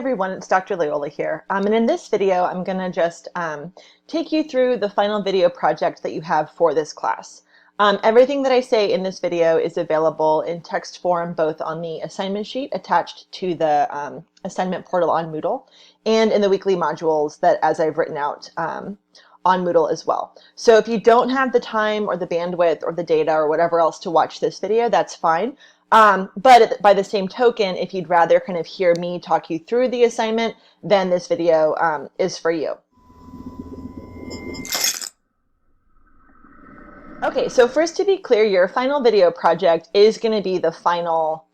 everyone, it's Dr. Loyola here. And in this video, I'm going to just take you through the final video project that you have for this class. Everything that I say in this video is available in text form, both on the assignment sheet attached to the assignment portal on Moodle and in the weekly modules that as I've written out on Moodle as well. So if you don't have the time or the bandwidth or the data or whatever else to watch this video, that's fine. But by the same token, if you'd rather kind of hear me talk you through the assignment, then this video is for you. Okay, so first, to be clear, your final video project is going to be the final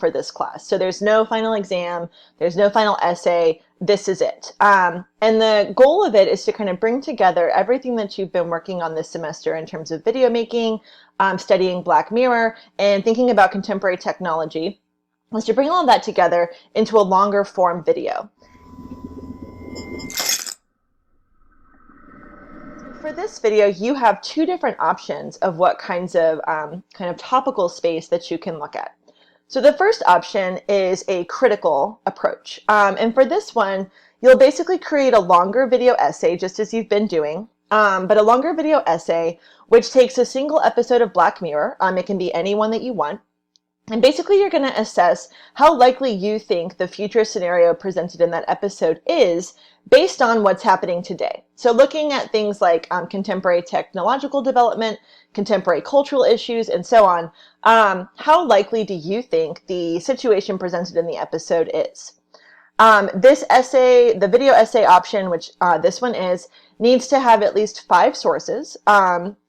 for this class. So there's no final exam, there's no final essay, this is it. And the goal of it is to kind of bring together everything that you've been working on this semester in terms of video making, studying Black Mirror, and thinking about contemporary technology, is to bring all of that together into a longer form video. For this video, you have two different options of what kinds of kind of topical space that you can look at. So the first option is a critical approach. And for this one, you'll basically create a longer video essay, just as you've been doing, but a longer video essay which takes a single episode of Black Mirror. It can be any one that you want. And basically, you're going to assess how likely you think the future scenario presented in that episode is based on what's happening today. So looking at things like contemporary technological development, contemporary cultural issues, and so on, how likely do you think the situation presented in the episode is? This essay, the video essay option, which this one is, needs to have at least 5 sources.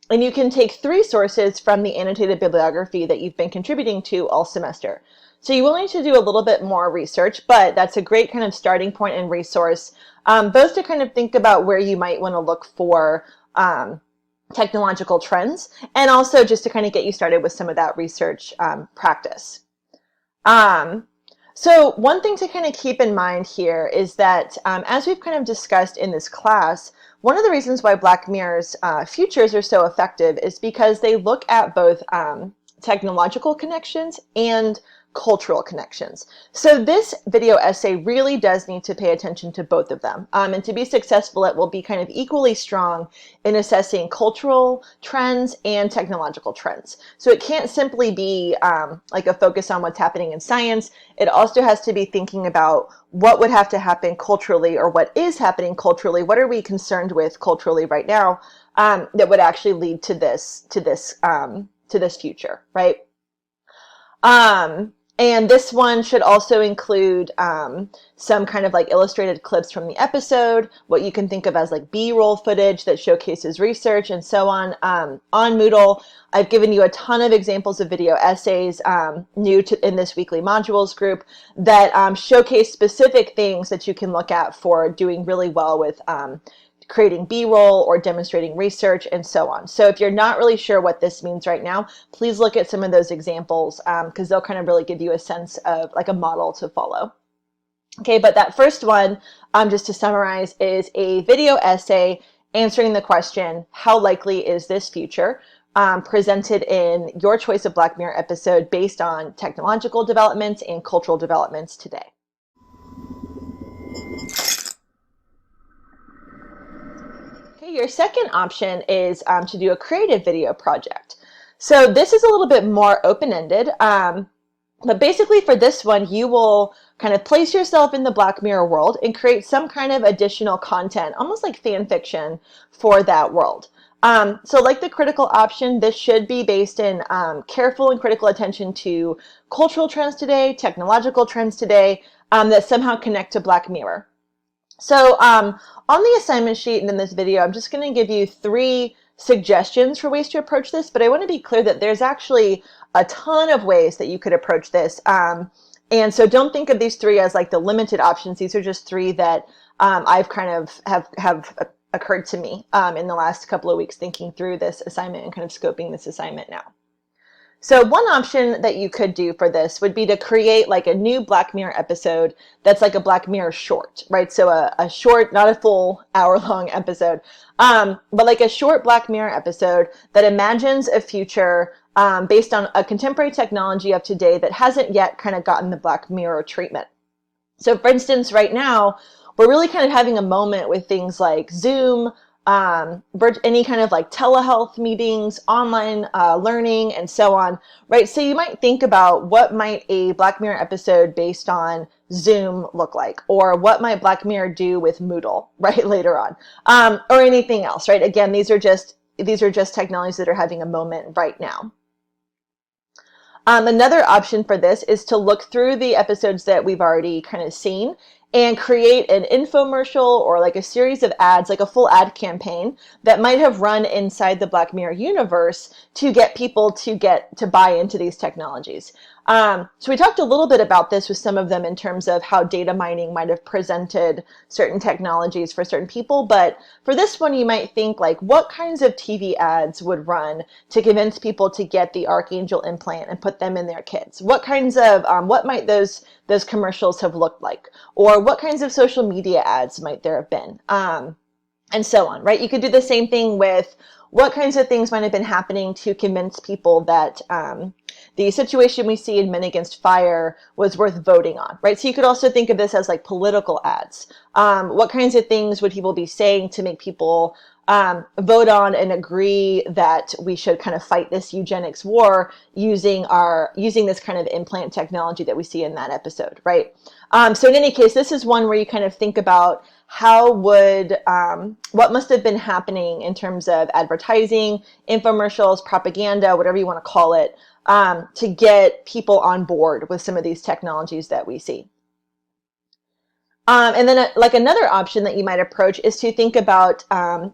And you can take 3 sources from the annotated bibliography that you've been contributing to all semester. So you will need to do a little bit more research, but that's a great kind of starting point and resource, both to kind of think about where you might want to look for technological trends, and also just to kind of get you started with some of that research practice. So one thing to kind of keep in mind here is that as we've kind of discussed in this class, one of the reasons why Black Mirror's futures are so effective is because they look at both technological connections and cultural connections. So this video essay really does need to pay attention to both of them. And to be successful, it will be kind of equally strong in assessing cultural trends and technological trends. So it can't simply be like a focus on what's happening in science. It also has to be thinking about what would have to happen culturally, or what is happening culturally. What are we concerned with culturally right now that would actually lead to this future, right? And this one should also include some kind of like illustrated clips from the episode, what you can think of as like B-roll footage that showcases research, and so on. On Moodle, I've given you a ton of examples of video essays in this weekly modules group that showcase specific things that you can look at for doing really well with creating B-roll or demonstrating research, and so on. So if you're not really sure what this means right now, please look at some of those examples because they'll kind of really give you a sense of like a model to follow. Okay, but that first one, just to summarize, is a video essay answering the question, how likely is this future presented in your choice of Black Mirror episode based on technological developments and cultural developments today? Your second option is to do a creative video project. So this is a little bit more open-ended, but basically for this one, you will kind of place yourself in the Black Mirror world and create some kind of additional content, almost like fan fiction for that world. So like the critical option, this should be based in careful and critical attention to cultural trends today, technological trends today, that somehow connect to Black Mirror. So on the assignment sheet and in this video, I'm just going to give you 3 suggestions for ways to approach this, but I want to be clear that there's actually a ton of ways that you could approach this. And so don't think of these 3 as like the limited options. These are just 3 that I've kind of have occurred to me in the last couple of weeks thinking through this assignment and kind of scoping this assignment now. So one option that you could do for this would be to create like a new Black Mirror episode that's like a Black Mirror short, right? So a short, not a full hour-long episode, but like a short Black Mirror episode that imagines a future based on a contemporary technology of today that hasn't yet kind of gotten the Black Mirror treatment. So for instance, right now, we're really kind of having a moment with things like Zoom, any kind of like telehealth meetings, online learning, and so on, right? So you might think about what might a Black Mirror episode based on Zoom look like, or what might Black Mirror do with Moodle, right, later on, or anything else, right? Again, these are just technologies that are having a moment right now. Another option for this is to look through the episodes that we've already kind of seen and create an infomercial or like a series of ads, like a full ad campaign that might have run inside the Black Mirror universe to get people to buy into these technologies. So we talked a little bit about this with some of them in terms of how data mining might have presented certain technologies for certain people. But for this one, you might think like, what kinds of TV ads would run to convince people to get the Archangel implant and put them in their kids? What kinds of, what might those commercials have looked like? Or what kinds of social media ads might there have been? And so on, right? You could do the same thing with what kinds of things might have been happening to convince people that the situation we see in Men Against Fire was worth voting on, right? So you could also think of this as like political ads. What kinds of things would people be saying to make people vote on and agree that we should kind of fight this eugenics war using this kind of implant technology that we see in that episode, right? So in any case, this is one where you kind of think about what must have been happening in terms of advertising, infomercials, propaganda, whatever you want to call it, to get people on board with some of these technologies that we see. And then like another option that you might approach is to think about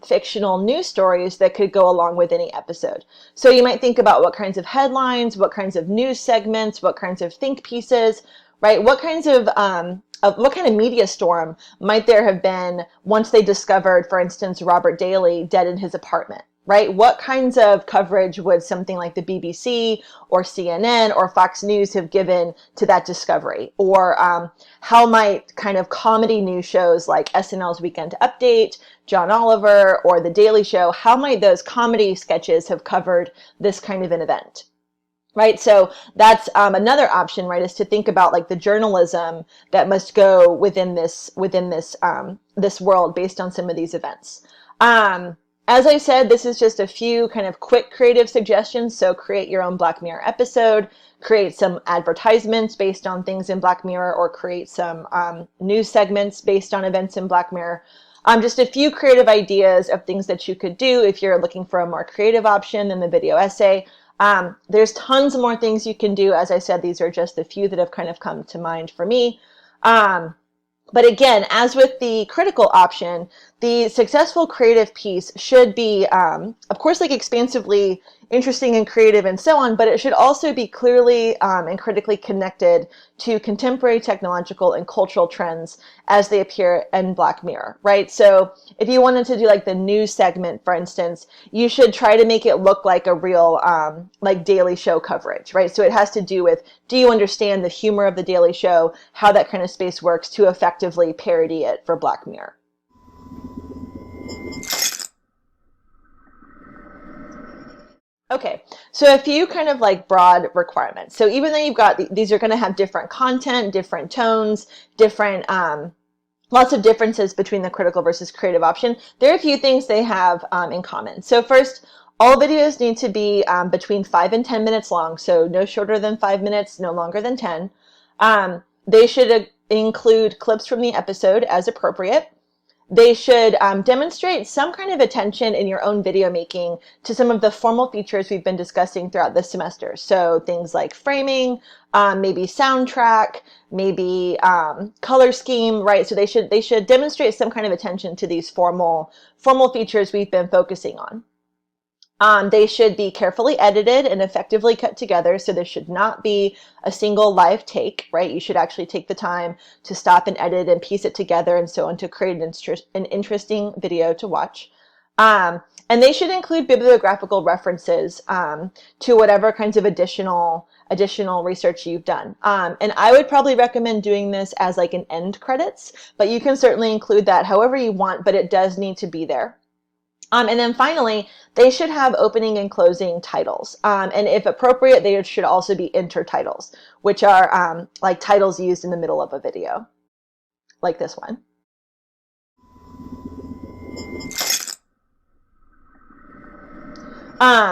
fictional news stories that could go along with any episode. So you might think about what kinds of headlines, what kinds of news segments, what kinds of think pieces, right? What kind of media storm might there have been once they discovered, for instance, Robert Daley dead in his apartment, right? What kinds of coverage would something like the BBC or CNN or Fox News have given to that discovery? Or how might kind of comedy news shows like SNL's Weekend Update, John Oliver, or The Daily Show, how might those comedy sketches have covered this kind of an event? Right, so that's another option, right? Is to think about like the journalism that must go within this world based on some of these events. As I said, this is just a few kind of quick creative suggestions. So create your own Black Mirror episode, create some advertisements based on things in Black Mirror, or create some news segments based on events in Black Mirror. Just a few creative ideas of things that you could do if you're looking for a more creative option than the video essay. There's tons more things you can do. As I said, these are just the few that have kind of come to mind for me. But again, as with the critical option, the successful creative piece should be, of course, like expansively interesting and creative and so on, but it should also be clearly and critically connected to contemporary technological and cultural trends as they appear in Black Mirror, right? So if you wanted to do like the news segment, for instance, you should try to make it look like a real like Daily Show coverage, right? So it has to do with, do you understand the humor of the Daily Show, how that kind of space works to effectively parody it for Black Mirror? Okay, so a few kind of like broad requirements. So even though you've got, these are going to have different content, different tones, different, lots of differences between the critical versus creative option, there are a few things they have in common. So first, all videos need to be between 5 and 10 minutes long, so no shorter than 5 minutes, no longer than 10. They should include clips from the episode as appropriate. They should demonstrate some kind of attention in your own video making to some of the formal features we've been discussing throughout this semester. So things like framing, maybe soundtrack, maybe color scheme, right? So they should demonstrate some kind of attention to these formal features we've been focusing on. They should be carefully edited and effectively cut together, so there should not be a single live take, right? You should actually take the time to stop and edit and piece it together and so on to create an interesting video to watch. And they should include bibliographical references to whatever kinds of additional research you've done. And I would probably recommend doing this as like an end credits, but you can certainly include that however you want, but it does need to be there. And then finally, they should have opening and closing titles. And if appropriate, they should also be intertitles, which are like titles used in the middle of a video. like this one.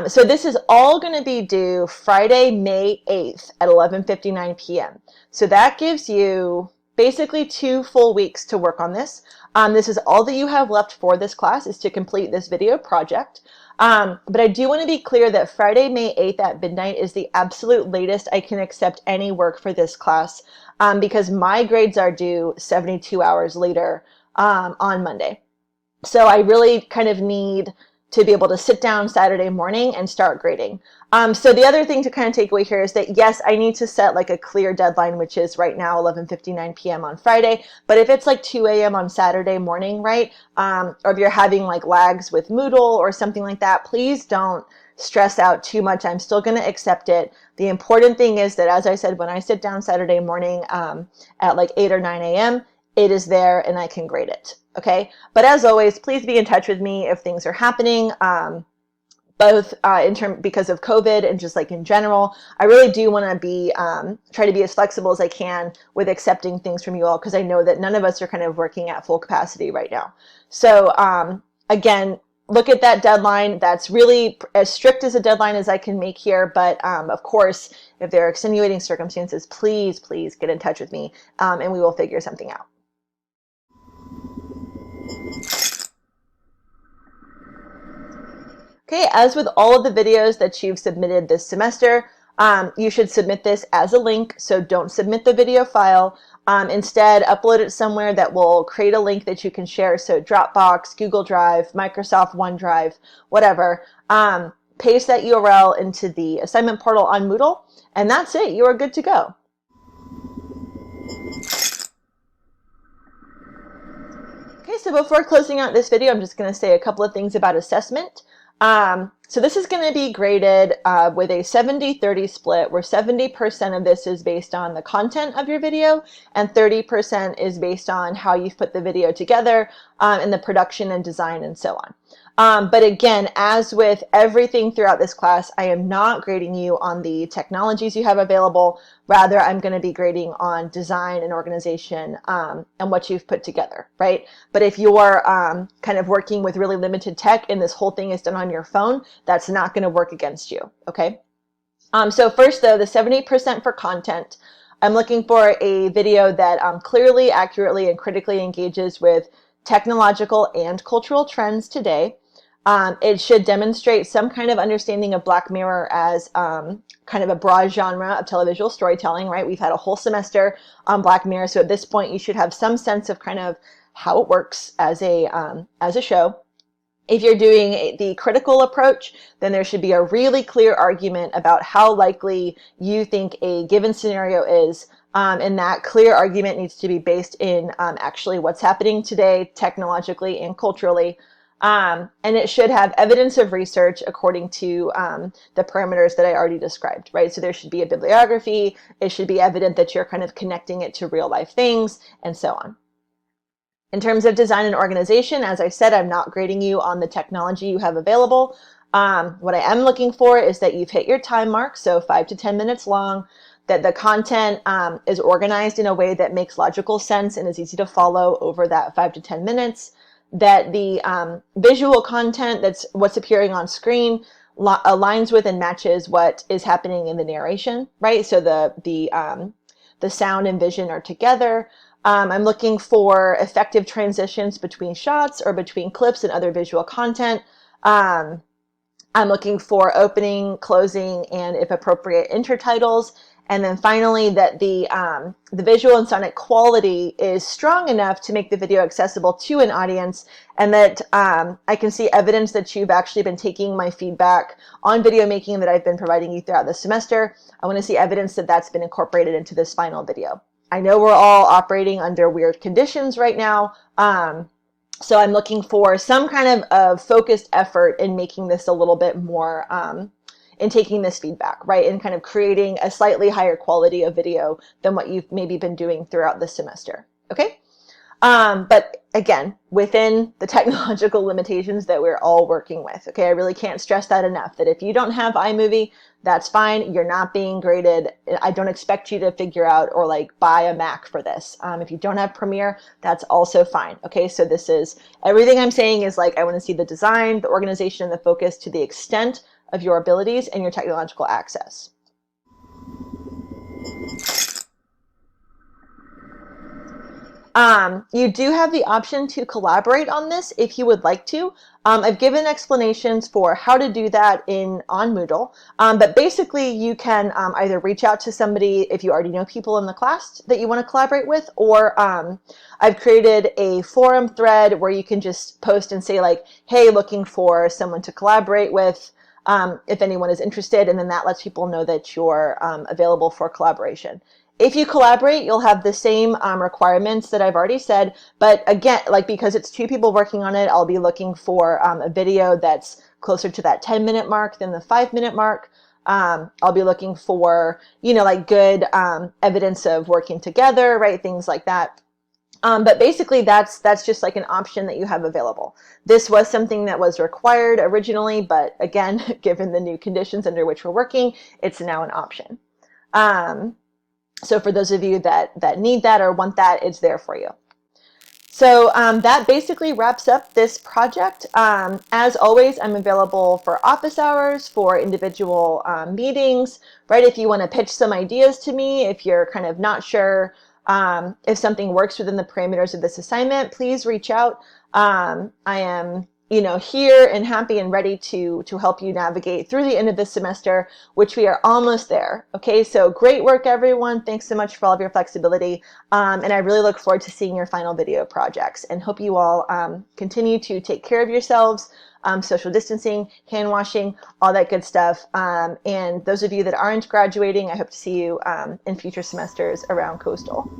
So this is all going to be due Friday, May 8th at 11:59 p.m. So that gives you basically 2 full weeks to work on this. This is all that you have left for this class, is to complete this video project. But I do want to be clear that Friday, May 8th at midnight is the absolute latest I can accept any work for this class, because my grades are due 72 hours later on Monday. So I really kind of need to be able to sit down Saturday morning and start grading. So the other thing to kind of take away here is that, yes, I need to set like a clear deadline, which is right now 11:59 p.m. on Friday. But if it's like 2 a.m. on Saturday morning, right, or if you're having like lags with Moodle or something like that, please don't stress out too much. I'm still going to accept it. The important thing is that, as I said, when I sit down Saturday morning at like 8 or 9 a.m., it is there and I can grade it. Okay. But as always, please be in touch with me if things are happening, both because of COVID and just like in general. I really do want to be try to be as flexible as I can with accepting things from you all, because I know that none of us are kind of working at full capacity right now. So again, look at that deadline. That's really as strict as a deadline as I can make here. But of course, if there are extenuating circumstances, please get in touch with me and we will figure something out. Okay, as with all of the videos that you've submitted this semester, you should submit this as a link, so don't submit the video file. Instead, upload it somewhere that will create a link that you can share, so Dropbox, Google Drive, Microsoft OneDrive, whatever. Paste that URL into the assignment portal on Moodle, and that's it. You are good to go. Okay, so before closing out this video, I'm just going to say a couple of things about assessment. So this is going to be graded with a 70-30 split, where 70% of this is based on the content of your video and 30% is based on how you've put the video together and the production and design and so on. But again, as with everything throughout this class, I am not grading you on the technologies you have available. Rather, I'm going to be grading on design and organization and what you've put together, right? But if you're kind of working with really limited tech and this whole thing is done on your phone, that's not going to work against you, okay? So first, though, the 70% for content, I'm looking for a video that clearly, accurately, and critically engages with technological and cultural trends today. It should demonstrate some kind of understanding of Black Mirror as kind of a broad genre of televisual storytelling, right? We've had a whole semester on Black Mirror, so at this point you should have some sense of kind of how it works as a show. If you're doing the critical approach, then there should be a really clear argument about how likely you think a given scenario is. And that clear argument needs to be based in actually what's happening today, technologically and culturally. And it should have evidence of research according to the parameters that I already described, right? So there should be a bibliography. It should be evident that you're kind of connecting it to real life things and so on. In terms of design and organization, as I said, I'm not grading you on the technology you have available. What I am looking for is that you've hit your time mark, so 5 to 10 minutes long, that the content is organized in a way that makes logical sense and is easy to follow over that 5 to 10 minutes, that the visual content, that's what's appearing on screen, aligns with and matches what is happening in the narration, right? So the sound and vision are together. I'm looking for effective transitions between shots or between clips and other visual content. I'm looking for opening, closing, and if appropriate, intertitles. And then finally, that the visual and sonic quality is strong enough to make the video accessible to an audience, and that I can see evidence that you've actually been taking my feedback on video making that I've been providing you throughout the semester. I want to see evidence that that's been incorporated into this final video. I know we're all operating under weird conditions right now, so I'm looking for some kind of focused effort in making this a little bit more, in taking this feedback, right, and kind of creating a slightly higher quality of video than what you've maybe been doing throughout the semester, okay? But again, within the technological limitations that we're all working with. Okay, I really can't stress that enough, that if you don't have iMovie, that's fine. You're not being graded. I don't expect you to figure out or like buy a Mac for this. If you don't have Premiere, that's also fine. Okay, so this is everything I'm saying is like I want to see the design, the organization, and the focus to the extent of your abilities and your technological access. You do have the option to collaborate on this if you would like to. I've given explanations for how to do that on Moodle, but basically you can either reach out to somebody if you already know people in the class that you want to collaborate with, or I've created a forum thread where you can just post and say like, hey, looking for someone to collaborate with, if anyone is interested, and then that lets people know that you're available for collaboration. If you collaborate, you'll have the same requirements that I've already said, but again, like because it's two people working on it, I'll be looking for a video that's closer to that 10-minute mark than the 5-minute mark. I'll be looking for, like good evidence of working together, right? Things like that. But basically that's just like an option that you have available. This was something that was required originally, but again, given the new conditions under which we're working, it's now an option. So for those of you that need that or want that, it's there for you. So that basically wraps up this project. As always, I'm available for office hours, for individual meetings, right? If you want to pitch some ideas to me, if you're kind of not sure if something works within the parameters of this assignment, please reach out. I am here and happy and ready to help you navigate through the end of this semester, which we are almost there. Okay, so great work, everyone. Thanks so much for all of your flexibility. And I really look forward to seeing your final video projects, and hope you all continue to take care of yourselves, social distancing, hand washing, all that good stuff. And those of you that aren't graduating, I hope to see you in future semesters around Coastal.